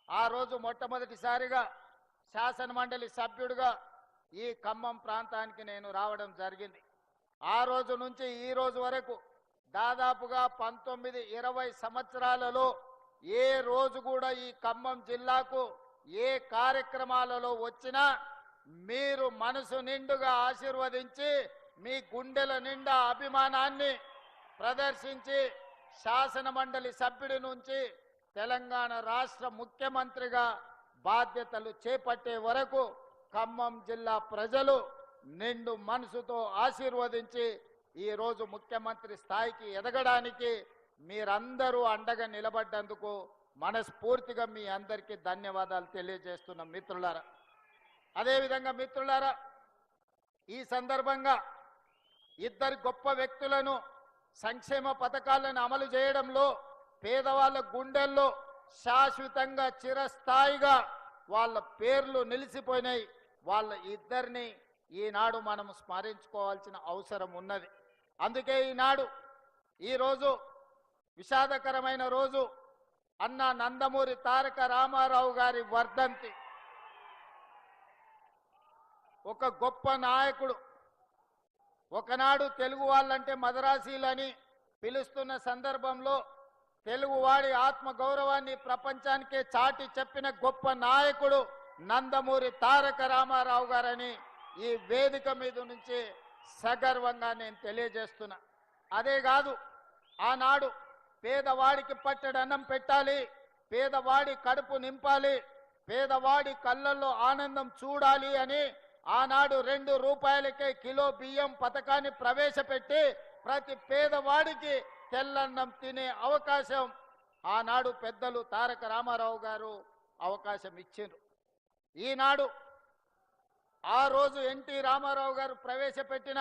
ఆ రోజు మొట్టమొదటిసారిగా శాసనమండలి సభ్యుడిగా ఈ ఖమ్మం ప్రాంతానికి నేను రావడం జరిగింది. ఆ రోజు నుంచి ఈ రోజు వరకు దాదాపుగా 19-20 సంవత్సరాలలో ఏ రోజు కూడా ఈ ఖమ్మం జిల్లాకు ఏ కార్యక్రమాలలో వచ్చినా మీరు మనసు నిండుగా ఆశీర్వదించి మీ గుండెల నిండా అభిమానాన్ని ప్రదర్శించి శాసనమండలి సభ్యుడి నుంచి తెలంగాణ రాష్ట్ర ముఖ్యమంత్రిగా బాధ్యతలు చేపట్టే వరకు ఖమ్మం జిల్లా ప్రజలు నిండు మనసుతో ఆశీర్వదించి ఈ రోజు ముఖ్యమంత్రి స్థాయికి ఎదగడానికి మీరందరూ అండగా నిలబడ్డందుకు మనస్ఫూర్తిగా మీ అందరికీ ధన్యవాదాలు తెలియజేస్తున్నాం మిత్రులారా. అదేవిధంగా మిత్రులారా, ఈ సందర్భంగా ఇద్దరు గొప్ప వ్యక్తులను సంక్షేమ పథకాలను అమలు చేయడంలో పేదవాళ్ళ గుండెల్లో శాశ్వతంగా చిరస్థాయిగా వాళ్ళ పేర్లు నిలిచిపోయినాయి. వాళ్ళ ఇద్దరిని ఈనాడు మనం స్మరించుకోవాల్సిన అవసరం ఉన్నది. అందుకే ఈనాడు ఈరోజు విషాదకరమైన రోజు అన్న నందమూరి తారక రామారావు గారి వర్ధంతి. ఒక గొప్ప నాయకుడు. ఒకనాడు తెలుగు వాళ్ళంటే మదరాసీలని పిలుస్తున్న సందర్భంలో తెలుగువాడి ఆత్మ గౌరవాన్ని ప్రపంచానికే చాటి చెప్పిన గొప్ప నాయకుడు నందమూరి తారక రామారావు గారని ఈ వేదిక మీద నుంచి సగర్వంగా నేను తెలియజేస్తున్నా. అదే కాదు, ఆనాడు పేదవాడికి పట్టెడు అన్నం పెట్టాలి, పేదవాడి కడుపు నింపాలి, పేదవాడి కళ్ళల్లో ఆనందం చూడాలి అని ఆనాడు 2 రూపాయలకే కిలో బియ్యం పథకాన్ని ప్రవేశపెట్టి ప్రతి పేదవాడికి తెల్లన్నం తినే అవకాశం ఆనాడు పెద్దలు తారక రామారావు గారు అవకాశం ఇచ్చారు. ఈనాడు ఆ రోజు ఎన్టీ రామారావు గారు ప్రవేశపెట్టిన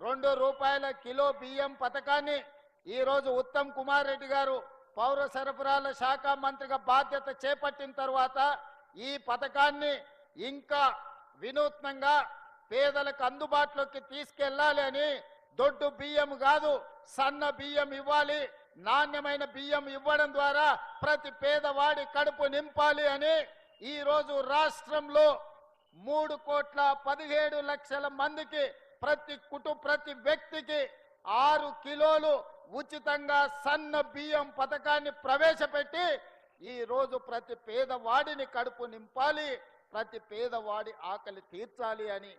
2 రూపాయల కిలో బియ్యం పథకాన్ని ఈరోజు ఉత్తమ్ కుమార్ రెడ్డి గారు పౌర సరఫరాల శాఖ మంత్రిగా బాధ్యత చేపట్టిన తర్వాత ఈ పథకాన్ని ఇంకా వినూత్నంగా పేదలకు అందుబాటులోకి తీసుకెళ్లాలి అని దొడ్డు బియ్యం కాదు సన్న బియ్యం ఇవ్వాలి, నాణ్యమైన బియ్యం ఇవ్వడం ద్వారా ప్రతి పేదవాడి కడుపు నింపాలి అని ఈరోజు రాష్ట్రంలో 3,17,00,000 మందికి ప్రతి వ్యక్తికి 6 కిలోలు ఉచితంగా సన్న బియ్యం పథకాన్ని ప్రవేశపెట్టి ఈ రోజు ప్రతి పేదవాడిని కడుపు నింపాలి, ప్రతి పేదవాడి ఆకలి తీర్చాలి అని